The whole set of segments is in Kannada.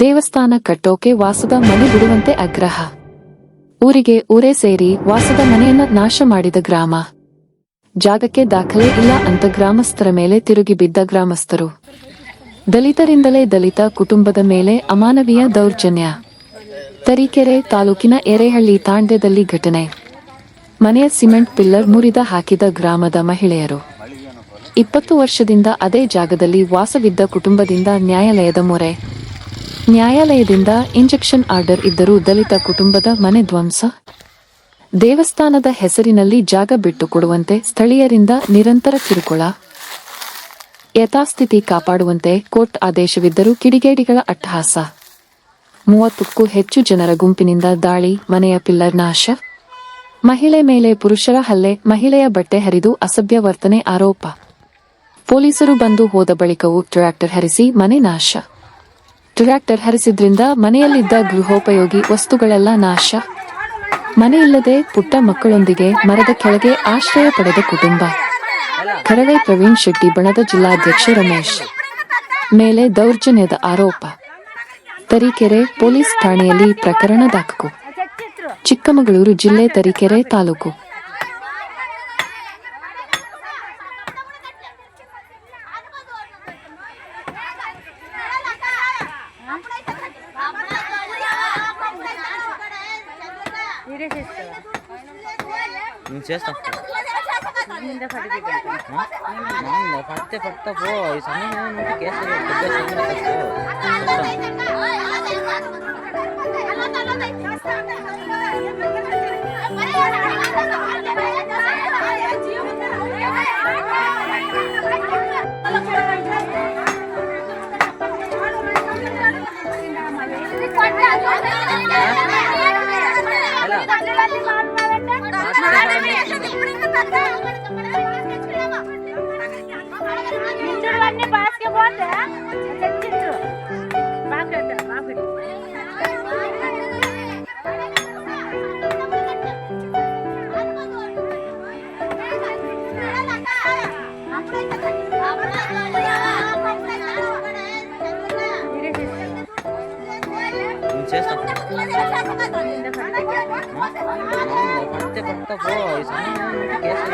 ದೇವಸ್ಥಾನ ಕಟ್ಟೋಕೆ ವಾಸದ ಮನೆ ಬಿಡುವಂತೆ ಆಗ್ರಹ. ಊರಿಗೆ ಊರೇ ಸೇರಿ ವಾಸದ ಮನೆಯನ್ನ ನಾಶ ಮಾಡಿದ ಗ್ರಾಮ. ಜಾಗಕ್ಕೆ ದಾಖಲೆ ಇಲ್ಲ ಅಂತ ಗ್ರಾಮಸ್ಥರ ಮೇಲೆ ತಿರುಗಿ ಬಿದ್ದ ಗ್ರಾಮಸ್ಥರು. ದಲಿತರಿಂದಲೇ ದಲಿತ ಕುಟುಂಬದ ಮೇಲೆ ಅಮಾನವೀಯ ದೌರ್ಜನ್ಯ. ತರೀಕೆರೆ ತಾಲೂಕಿನ ಎರೇಹಳ್ಳಿ ತಾಂಡ್ಯದಲ್ಲಿ ಘಟನೆ. ಮನೆಯ ಸಿಮೆಂಟ್ ಪಿಲ್ಲರ್ ಮುರಿದ ಹಾಕಿದ ಗ್ರಾಮದ ಮಹಿಳೆಯರು. 20 ವರ್ಷದಿಂದ ಅದೇ ಜಾಗದಲ್ಲಿ ವಾಸವಿದ್ದ ಕುಟುಂಬದಿಂದ ನ್ಯಾಯಾಲಯದ ಮೊರೆ. ನ್ಯಾಯಾಲಯದಿಂದ ಇಂಜೆಕ್ಷನ್ ಆರ್ಡರ್ ಇದ್ದರೂ ದಲಿತ ಕುಟುಂಬದ ಮನೆ ಧ್ವಂಸ. ದೇವಸ್ಥಾನದ ಹೆಸರಿನಲ್ಲಿ ಜಾಗ ಬಿಟ್ಟು ಕೊಡುವಂತೆ ಸ್ಥಳೀಯರಿಂದ ನಿರಂತರ ಕಿರುಕುಳ. ಯಥಾಸ್ಥಿತಿ ಕಾಪಾಡುವಂತೆ ಕೋರ್ಟ್ ಆದೇಶವಿದ್ದರೂ ಕಿಡಿಗೇಡಿಗಳ ಅಟ್ಟಹಾಸ. 30ಕ್ಕೂ ಹೆಚ್ಚು ಜನರ ಗುಂಪಿನಿಂದ ದಾಳಿ, ಮನೆಯ ಪಿಲ್ಲರ್ ನಾಶ. ಮಹಿಳೆ ಮೇಲೆ ಪುರುಷರ ಹಲ್ಲೆ, ಮಹಿಳೆಯ ಬಟ್ಟೆ ಹರಿದು ಅಸಭ್ಯ ವರ್ತನೆ ಆರೋಪ. ಪೊಲೀಸರು ಬಂದು ಹೋದ ಬಳಿಕವೂ ಟ್ರ್ಯಾಕ್ಟರ್ ಹರಿಸಿ ಮನೆ ನಾಶ. ಟ್ರ್ಯಾಕ್ಟರ್ ಹರಿಸಿದ್ರಿಂದ ಮನೆಯಲ್ಲಿದ್ದ ಗೃಹೋಪಯೋಗಿ ವಸ್ತುಗಳೆಲ್ಲ ನಾಶ. ಮನೆಯಿಲ್ಲದೆ ಪುಟ್ಟ ಮಕ್ಕಳೊಂದಿಗೆ ಮರದ ಕೆಳಗೆ ಆಶ್ರಯ ಪಡೆದ ಕುಟುಂಬ. ಕರವೇ ಪ್ರವೀಣ್ ಶೆಟ್ಟಿ ಬಣದ ಜಿಲ್ಲಾಧ್ಯಕ್ಷ ರಮೇಶ್ ಮೇಲೆ ದೌರ್ಜನ್ಯದ ಆರೋಪ. ತರೀಕೆರೆ ಪೊಲೀಸ್ ಠಾಣೆಯಲ್ಲಿ ಪ್ರಕರಣ ದಾಖಲು. ಚಿಕ್ಕಮಗಳೂರು ಜಿಲ್ಲೆ ತರೀಕೆರೆ ತಾಲೂಕು. చేస్తాం పడితే పడతా పో ఈ సమయం కేసు చేస్తాం పడితే పడతా పో ఈ సమయం కేసు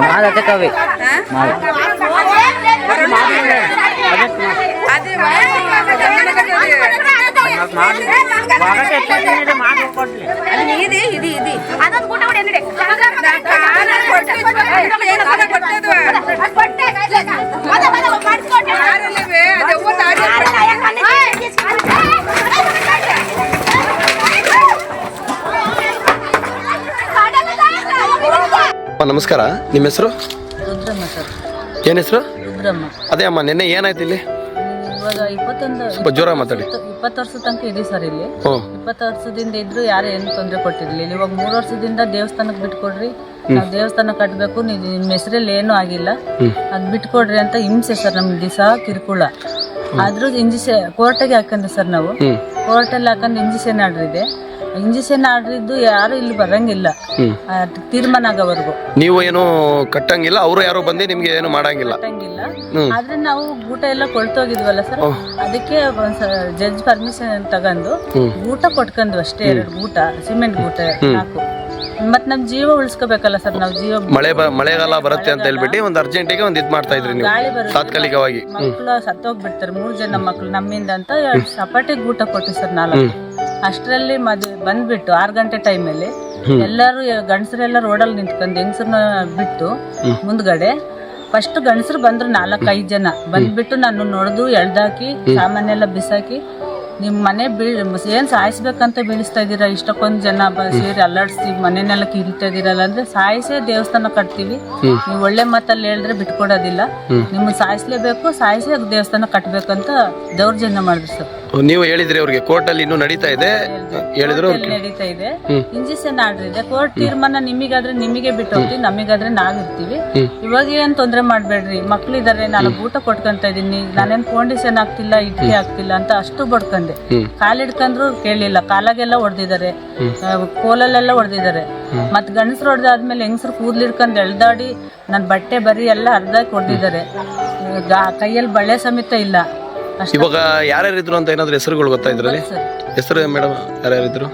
మాదట కవి ఇది ఇది ఇది ನಮಸ್ಕಾರ. ನಿಮ್ಮ ಹೆಸರು? ರುದ್ರಮ್ಮ ಸರ್. ಏನ್ ಹೆಸರು? ರುದ್ರಮ್ಮ. ಅದೇ ಅಮ್ಮ, ನಿನ್ನೆ ಏನಾಯ್ತು ಇಲ್ಲಿ? ಇವಾಗ 21 ಸ್ವಲ್ಪ ಜೋರ ಮಾತಾಡಿ. 20 ವರ್ಷ ತನಕ ಇದೆ ಸರ್ ಇಲ್ಲಿ. 20 ವರ್ಷದಿಂದ ಇದ್ರು ಯಾರು ಏನು ತೊಂದರೆ ಕೊಟ್ಟಿರ್ಲಿಲ್ಲ. ಇವಾಗ 3 ವರ್ಷದಿಂದ ದೇವಸ್ಥಾನಕ್ಕೆ ಬಿಟ್ಕೊಡ್ರಿ, ನಾವು ದೇವಸ್ಥಾನ ಕಟ್ಟಬೇಕು, ನಿಮ್ಮ ಹೆಸರಲ್ಲಿ ಏನೂ ಆಗಿಲ್ಲ, ಅದ್ ಬಿಟ್ಕೊಡ್ರಿ ಅಂತ ಹಿಂಸೆ ಸರ್. ನಮ್ಗೆ ದಿವಸ ಕಿರುಕುಳ. ಆದ್ರೂ ಕೋರ್ಟಿಗೆ ಹಾಕಂದ್ರೆ ಸರ್ ನಾವು ಕೋರ್ಟಲ್ಲಿ ಹಾಕೊಂಡು ಇಂಜೆಕ್ಷನ್ ಆರ್ಡರ್ ಇದೆ. ಇಂಜೆಕ್ಷನ್ ಆರ್ಡರ್ ಇದ್ದು ಯಾರು ಇಲ್ಲಿ ಬರಂಗಿಲ್ಲ ತೀರ್ಮಾನ ಆಗೋವರೆಗೂ. ನೀವು ಏನು ಕಟ್ಟಂಗಿಲ್ಲ, ಅವರು ಯಾರು ಬಂದು ನಿಮ್ಗೆ ಏನು ಮಾಡಂಗಿಲ್ಲ. ಆದ್ರೆ ನಾವು ಊಟ ಎಲ್ಲ ಕೊಳ್ತೋಗಿದ್ವಲ್ಲ ಸರ್, ಅದಕ್ಕೆ ಜಡ್ಜ್ ಪರ್ಮಿಷನ್ ತಗೊಂಡು ಊಟ ಕೊಟ್ಕೊಂಡ್ವಿ ಅಷ್ಟೇ. 2 ಊಟ ಸಿಮೆಂಟ್ ಊಟ 4. ಮತ್ ನಮ್ ಜೀವ ಉಳಿಸ್ಕೋಬೇಕಲ್ಲ ಸರ್. ನಾವು ಜೀವ ಮಳೆಗಾಲ ಬರುತ್ತೆ ಅಂತ ಹೇಳ್ಬಿಟ್ಟು ಒಂದು ಅರ್ಜೆಂಟಿಗೆ ಒಂದು ಇದ್ ಮಾಡ್ತಾ ಇದ್ರಿ ನೀವು ತಾತ್ಕಾಲಿಕವಾಗಿ. ಮಕ್ಕಳು ಸತ್ತೋಗ್ಬಿಡ್ತಾರೆ 3 ಜನ ಮಕ್ಕಳು ನಮ್ಮಿಂದ ಅಂತ ಸಪಾಟಿಗೆ ಊಟ ಕೊಟ್ಟಿ ಸರ್ 4. ಅಷ್ಟರಲ್ಲಿ ಬಂದ್ಬಿಟ್ಟು 6 ಗಂಟೆ ಟೈಮಲ್ಲಿ ಎಲ್ಲರೂ ಗಂಡಸರೆಲ್ಲ ರೋಡಲ್ಲಿ ನಿಂತ್ಕೊಂಡು ಹೆಂಗಸರನ್ನ ಬಿಟ್ಟು ಮುಂದ್ಗಡೆ ಫಸ್ಟ್ ಗಂಡಸರು ಬಂದ್ರು 4-5 ಜನ ಬಂದ್ಬಿಟ್ಟು ನಾನು ನೋಡ್ದು ಎಳ್ದಾಕಿ ಸಾಮಾನೆಲ್ಲ ಬಿಸಾಕಿ ನಿಮ್ ಮನೆ ಏನ್ ಸಾಯಿಸ್ಬೇಕಂತ ಬೀಳಿಸ್ತಾ ಇದೀರಾ, ಇಷ್ಟಕ್ಕೊಂದ್ ಜನ ಸೇರಿ ಅಲ್ಲಾಡ್ಸಿ ಮನೆನೆಲ್ಲ ಕೀಳ್ತಾ ಇದೀರಲ್ಲ ಅಂದ್ರೆ ಸಾಯಿಸೇ ದೇವಸ್ಥಾನ ಕಟ್ತೀವಿ, ನೀವು ಒಳ್ಳೆ ಮಾತಲ್ಲಿ ಹೇಳಿದ್ರೆ ಬಿಟ್ಕೊಡೋದಿಲ್ಲ, ನಿಮ್ಗೆ ಸಾಯಿಸ್ಲೇಬೇಕು, ಸಾಯಿಸಿ ದೇವಸ್ಥಾನ ಕಟ್ಬೇಕಂತ ದೌರ್ಜನ್ಯ ಮಾಡಿದ್ರು ಸರ್. ನೀವು ಹೇಳಿದ್ರಿ ಅವ್ರಿಗೆ ಕೋರ್ಟ್ ಅಲ್ಲಿ ಇನ್ನೂ ನಡೀತಾ ಇದೆ ಹೇಳಿದ್ರು, ನಡೀತಾ ಇದೆ, ಇಂಜೆಕ್ಷನ್ ಆರ್ಡರ್ ಇದೆ, ಕೋರ್ಟ್ ತೀರ್ಮಾನ ನಿಮಗಾದ್ರೆ ನಿಮಗೆ ಬಿಟ್ಟು ಹೋಗ್ತೀವಿ, ನಮಗಾದ್ರೆ ನಾವಿರ್ತೀವಿ, ಇವಾಗ ಏನ್ ತೊಂದ್ರೆ ಮಾಡ್ಬೇಡ್ರಿ, ಮಕ್ಳಿದಾರೆ, ನಾನು ಊಟ ಕೊಟ್ಕೊಂತ ಇದೀನಿ, ನಾನೇನ್ ಫೌಂಡೇಶನ್ ಆಗ್ತಿಲ್ಲ, ಇಡ್ಲಿ ಆಗ್ತಿಲ್ಲ ಅಂತ ಅಷ್ಟು ಬಡ್ಕೊಂಡೆ, ಕಾಲಿಡ್ಕೊಂಡ್ರು ಕೇಳಿಲ್ಲ, ಕಾಲಾಗೆಲ್ಲ ಹೊಡೆದಿದ್ದಾರೆ, ಕೋಲಲ್ಲೆಲ್ಲ ಹೊಡೆದಿದ್ದಾರೆ, ಮತ್ ಗಂಡಸ್ರು ಹೊಡೆದಾದ್ಮೇಲೆ ಹೆಂಗಸ್ರು ಕೂದ್ಲಿಡ್ಕೊಂಡ್ ಎಳ್ದಾಡಿ ನನ್ ಬಟ್ಟೆ ಬರಿ ಎಲ್ಲ ಅರ್ಧಕ್ಕೆ ಹೊಡೆದಿದ್ದಾರೆ, ಕೈಯಲ್ಲಿ ಬಳೆ ಸಮೇತ ಇಲ್ಲ. ಇವಾಗ ಯಾರ್ಯಾರಿದ್ರು ಅಂತ ಏನಾದ್ರು ಹೆಸರುಗಳು ಗೊತ್ತಾ ಇದ್ರಲ್ಲಿ? ಹೆಸರು ಮೇಡಮ್ ಯಾರ್ಯಾರಿದ್ರು?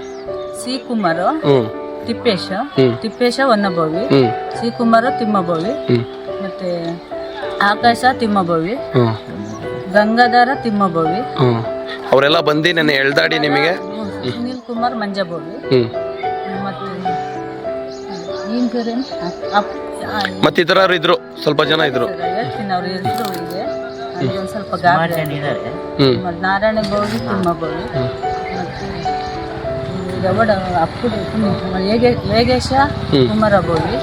ಸಿ ಕುಮಾರ್, ತಿಪ್ಪೇಶ ವನ್ನಭೋವಿ, ಸಿ ಕುಮಾರ ತಿಮ್ಮಭೋವಿ, ಮತ್ತೆ ಆಕಾಶ ತಿಮ್ಮಭೋವಿ, ಗಂಗಾಧರ ತಿಮ್ಮಭೋವಿ, ಅವರೆಲ್ಲ ಬಂದು ನನ್ನ ಎಳ್ದಾಡಿ ನಿಮಗೆ ಸುನಿಲ್ ಕುಮಾರ್ ಮಂಜಭೋವಿ, ಮತ್ತೆ ಇತರರು ಇದ್ರು, ಸ್ವಲ್ಪ ಜನ ಇದ್ರು. ಹೇಳ್ತೀನಿ ಅವ್ರ ಹೆಸರು ಇದೆ, ಒಂದ್ ಸ್ವಲ್ಪ ನಾರಾಯಣ ಭೋವಿ, ತಿಮ್ಮಭೋವಿ, ವೇಗೇಶ ಕುಮಾರ ಭೋವಿ,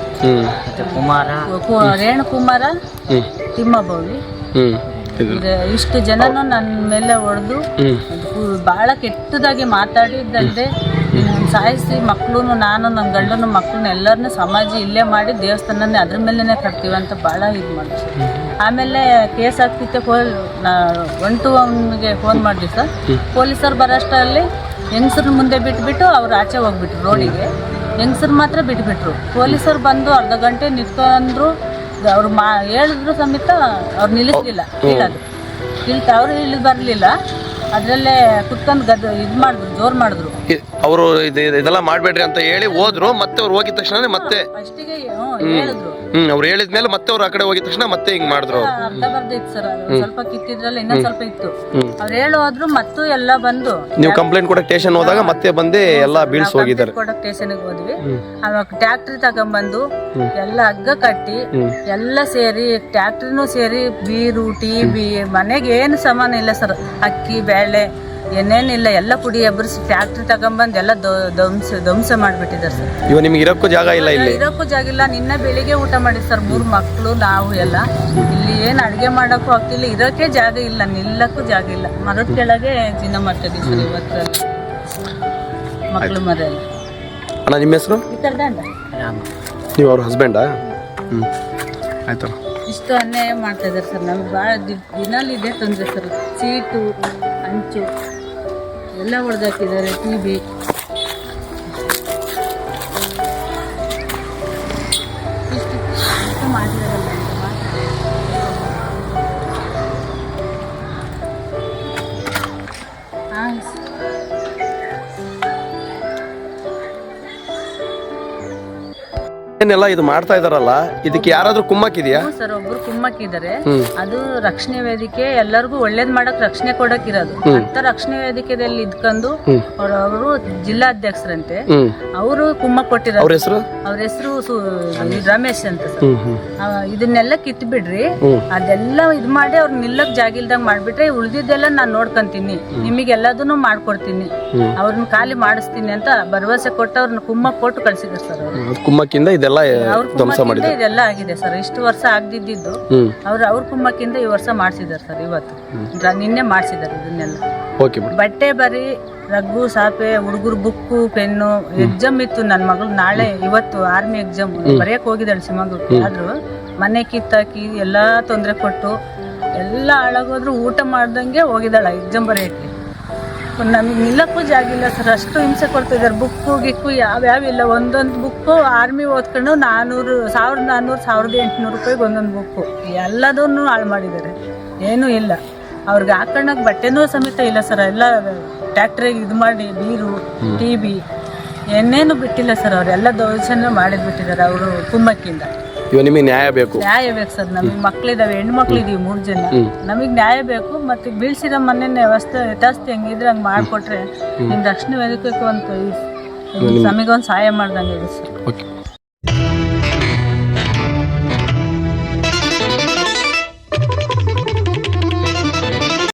ರೇಣುಕುಮಾರ ತಿಮ್ಮಭೋವಿ, ಇಷ್ಟು ಜನನು ನನ್ನ ಮೇಲೆ ಹೊಡೆದು ಬಹಳ ಕೆಟ್ಟದಾಗಿ ಮಾತಾಡಿದ್ದಲ್ಲದೆ ಸಾಯಿಸಿ ಮಕ್ಕಳು, ನಾನು ನನ್ನ ಗಂಡನ ಮಕ್ಕಳನ್ನ ಎಲ್ಲರನ್ನೂ ಸಮಾಜ ಇಲ್ಲೇ ಮಾಡಿ ದೇವಸ್ಥಾನನೇ ಅದ್ರ ಮೇಲೆನೆ ಕಟ್ತೀವಿ ಅಂತ ಭಾಳ ಇದು ಮಾಡಿದ್ರು. ಆಮೇಲೆ ಕೇಸ್ ಆಗ್ತಿತ್ತೆ, 121ಗೆ ಫೋನ್ ಮಾಡಿದ್ವಿ ಸರ್, ಪೊಲೀಸರು ಬರೋಷ್ಟರಲ್ಲಿ ಹೆಂಗಸ್ರ ಮುಂದೆ ಬಿಟ್ಬಿಟ್ಟು ಅವ್ರು ಆಚೆ ಹೋಗ್ಬಿಟ್ರು ರೋಡಿಗೆ, ಹೆಂಗಸ್ರು ಮಾತ್ರ ಬಿಟ್ಬಿಟ್ರು, ಪೊಲೀಸರು ಬಂದು ಅರ್ಧ ಗಂಟೆ ನಿಂತ್ಕೊಂಡ್ರು, ಅವ್ರು ಹೇಳಿದ್ರು ಸಮೇತ ಅವ್ರು ನಿಲ್ಲಿಸ್ಲಿಲ್ಲ, ಅವ್ರು ಇಳಿದು ಬರಲಿಲ್ಲ, ಅದ್ರಲ್ಲೇ ಕುತ್ಕೊಂಡು ಇದು ಮಾಡಿದ್ರು, ಜೋರ್ ಮಾಡಿದ್ರು. ಅವರು ಇದೆಲ್ಲ ಮಾಡ್ಬೇಡ್ರಿ ಅಂತ ಹೇಳಿ ಹೋದ್ರು, ಮತ್ತೆ ಅವ್ರು ಹೋಗಿದ ತಕ್ಷಣ ಮತ್ತೆ ಫಸ್ಟಿಗೆ ಹೇಳಿದ್ರು, ಅವ್ರು ಹೇಳಿದ್ಮೇಲೆ ಮತ್ತೆ ಅವ್ರು ಆ ಕಡೆ ಹೋಗಿದ ತಕ್ಷಣ ಮತ್ತೆ ಹಿಂಗ್ ಮಾಡಿದ್ರು. ಅರ್ಧ ಬರ್ದ ಇತ್ತು ಸರ್, ಸ್ವಲ್ಪ ಕಿತ್ತಿದ್ರಲ್ಲ ಇನ್ನೊಂದ್ ಸ್ವಲ್ಪ ಇತ್ತು, ಅವ್ರು ಹೇಳೋದ್ರು ಮತ್ತು ಎಲ್ಲ ಬಂದು ನೀವು ಕಂಪ್ಲೇಂಟ್ ಕೊಡಕ್ ಸ್ಟೇಷನ್ ಹೋದಾಗ ಮತ್ತೆ ಬಂದು ಎಲ್ಲ ಬೀಳ್ಸಿ ಹೋಗಿದ್ದಾರೆ. ಕೊಡಕ್ ಸ್ಟೇಷನ್ಗೆ ಹೋದ್ವಿ, ಅವಾಗ ಟ್ಯಾಕ್ಟ್ರಿ ತಗೊಂಡ್ಬಂದು ಎಲ್ಲ ಹಗ್ಗ ಕಟ್ಟಿ ಎಲ್ಲ ಸೇರಿ, ಟ್ಯಾಕ್ಟ್ರಿನೂ ಸೇರಿ ಬೀರು, ಟಿವಿ, ಮನೆಗೆ ಏನು ಸಾಮಾನು ಇಲ್ಲ ಸರ್, ಅಕ್ಕಿ ಬೇಳೆ ಏನೇನಿಲ್ಲ, ಎಲ್ಲ ಪುಡಿ ಎಬ್ಬರಿಸಿ ಟ್ಯಾಕ್ಟ್ರಿ ತಗೊಂಡ್ಬಂದು ಎಲ್ಲ ಧ್ವಂಸ ಮಾಡ್ಬಿಟ್ಟಿದ್ದಾರೆ ಸರ್. ಇವಾಗ ನಿಮ್ಗೆ ಇರೋಕ್ಕೂ ಜಾಗ ಇಲ್ಲ, ಇಲ್ಲಿ ಇರೋಕ್ಕೂ ಜಾಗ ಇಲ್ಲ. ನಿನ್ನೆ ಬೆಳಿಗ್ಗೆ ಊಟ ಮಾಡಿದ್ ಸರ್, 3 ಮಕ್ಕಳು, ನಾವು ಎಲ್ಲ ಇಲ್ಲಿ ಏನು ಅಡುಗೆ ಮಾಡೋಕ್ಕೂ ಆಗ್ತಿಲ್ಲ, ಇರೋಕ್ಕೆ ಜಾಗ ಇಲ್ಲ, ನಿಲ್ಲಕ್ಕೂ ಜಾಗ ಇಲ್ಲ, ಮರದ ಕೆಳಗೆ ದಿನ ಮಾಡ್ತಿದ್ದೀವಿ ಸರ್ ಇವತ್ತು ಮಕ್ಕಳು ಮರ ಎಲ್ಲ. ಅಣ್ಣ ನಿಮ್ಮ ಹೆಸರು? ಈ ಥರದಂಡ ನೀವು ಅವ್ರ ಹಸ್ಬೆಂಡಾ? ಆಯ್ತು. ಇಷ್ಟು ಅನ್ಯಾಯ ಮಾಡ್ತಾ ಇದ್ದಾರೆ ಸರ್, ನಮ್ಗೆ ಭಾಳ ದಿನಲ್ಲಿ ಇದೆ ತೊಂದರೆ ಸರ್, ಸೀಟು ಹಂಚು ಎಲ್ಲ ಹೊಡೆದಾಕಿದ್ದಾರೆ, ಟಿವಿ ಇಷ್ಟು ಮಾಡಿದಾರಲ್ಲ ಹಾಂ. ಏನೆಲ್ಲ ಇದು ಮಾಡ್ತಾ ಇದಾರಲ್ಲ, ಇದಕ್ಕೆ ಯಾರಾದ್ರೂ ಕುಮ್ಮಕ್ಕಿದೆಯಾ? ಸರ್, ಒಬ್ರು ಕುಮ್ಮಕ್ಕಿದ್ದಾರೆ, ಅದು ರಕ್ಷಣೆ ವೇದಿಕೆ ಎಲ್ಲರಿಗೂ ಒಳ್ಳೇದ್ ಮಾಡಕ್ ರಕ್ಷಣೆ ಕೊಡಕ್ ಇರೋದು ಅಂತ ರಕ್ಷಣೆ ವೇದಿಕೆಯಲ್ಲಿ ಇದ್ಕೊಂಡು ಅವರು ಜಿಲ್ಲಾಧ್ಯಕ್ಷರಂತೆ, ಅವರು ಕುಮ್ಮಕ್ ಕೊಟ್ಟಿರೋದು. ಅವ್ರ ಹೆಸರು ರಮೇಶ್ ಅಂತ ಸರ್. ಇದನ್ನೆಲ್ಲ ಕಿತ್ ಬಿಡ್ರಿ, ಅದೆಲ್ಲ ಇದ್ ಮಾಡಿ ಅವ್ರ ನಿಲ್ಲಕ್ ಜಾಗ ಇಲ್ದಂಗ್ ಮಾಡ್ಬಿಟ್ರೆ ಉಳ್ದಿದ್ದೆಲ್ಲ ನಾನ್ ನೋಡ್ಕೊಂತೀನಿ, ನಿಮಗೆಲ್ಲದನ್ನು ಮಾಡ್ಕೊಡ್ತೀನಿ, ಅವ್ರನ್ನ ಖಾಲಿ ಮಾಡಿಸ್ತೀನಿ ಅಂತ ಭರವಸೆ ಕೊಟ್ಟು ಅವ್ರನ್ನ ಕುಮ್ಮಕ್ ಕೊಟ್ಟು ಕಳ್ಸಿದ್ರು ಸರ್. ಕುಮ್ಮಕ್ಕಿಂದ ಇದೆಲ್ಲ ಇದೆಲ್ಲ ಆಗಿದೆ ಸರ್, ಇಷ್ಟು ವರ್ಷ ಆಗದಿದ್ದು ಅವ್ರ ಕುಮ್ಮಕ್ಕಿಂದ ಈ ವರ್ಷ ಮಾಡ್ಸಿದಾರೆ ಸರ್, ಇವತ್ತು ನಿನ್ನೆ ಮಾಡ್ಸಿದಾರೆ ಇದನ್ನೆಲ್ಲ. ಬಟ್ಟೆ ಬರಿ, ರಗ್ಗು, ಸಾಪೆ, ಹುಡುಗರು ಬುಕ್ಕು, ಪೆನ್ನು, ಎಕ್ಸಾಮ್ ಇತ್ತು ನನ್ನ ಮಗಳು ನಾಳೆ, ಇವತ್ತು ಆರ್ಮಿ ಎಕ್ಸಾಮ್ ಬರೆಯಕ್ ಹೋಗಿದ್ದಾಳೆ ಶಿವಮೊಗ್ಗಕ್ಕೆ, ಆದ್ರೂ ಮನೆ ಕಿತ್ತಾಕಿ ಎಲ್ಲಾ ತೊಂದರೆ ಕೊಟ್ಟು ಎಲ್ಲ ಹಾಳಾಗೋದ್ರು, ಊಟ ಮಾಡ್ದಂಗೆ ಹೋಗಿದ್ದಾಳ ಎಕ್ಸಾಮ್ ಬರೆಯಕ್ಕೆ. ನಮಗೆ ನಿಲ್ಲಕ್ಕೂ ಜಾಗ ಇಲ್ಲ ಸರ್, ಅಷ್ಟು ಹಿಂಸೆ ಕೊಡ್ತಿದ್ದಾರೆ. ಬುಕ್ಕು ಗಿಕ್ಕು ಯಾವ್ಯಾವಿಲ್ಲ, ಒಂದೊಂದು ಬುಕ್ಕು ಆರ್ಮಿ ಓದ್ಕೊಂಡು 1400, 1800 ರೂಪಾಯಿಗೆ ಒಂದೊಂದು ಬುಕ್ಕು, ಎಲ್ಲದನ್ನು ಹಾಳು ಮಾಡಿದ್ದಾರೆ, ಏನೂ ಇಲ್ಲ. ಅವ್ರಿಗೆ ಹಾಕೊಂಡಾಗ ಬಟ್ಟೆನೂ ಸಮೇತ ಇಲ್ಲ ಸರ್, ಎಲ್ಲ ಟ್ಯಾಕ್ಟ್ರಿಗೆ ಇದು ಮಾಡಿ ಬೀರು, ಟಿವಿ ಏನೇನು ಬಿಟ್ಟಿಲ್ಲ ಸರ್, ಅವರೆಲ್ಲ ದೌರ್ಜನ್ಯ ಮಾಡಿದ್ಬಿಟ್ಟಿದ್ದಾರೆ ಅವರು ಕುಮ್ಮಕ್ಕಿಂದ. ನಿಮಗೆ ನ್ಯಾಯ ಬೇಕು ಸರ್, ನಮಗೆ ಮಕ್ಳಿದಾವೆ, ಹೆಣ್ಮಕ್ಳಿದೀವಿ 3 ಜನ, ನಮಗೆ ನ್ಯಾಯ ಬೇಕು. ಮತ್ತೆ ಬೀಳ್ಸಿರೋ ಮನೆ ವ್ಯವಸ್ಥೆ ಯಥಾಸ್ತಿ ಹೆಂಗಿದ್ರೆ ಹಂಗೆ ಮಾಡಿಕೊಟ್ರೆ ನಿಮ್ ರಕ್ಷಣೆ ವೇದಿಕೆ ಅಂತ ನಮಗೊಂದು ಸಹಾಯ ಮಾಡ್ದಂಗೆ ಇದೆ ಸರ್.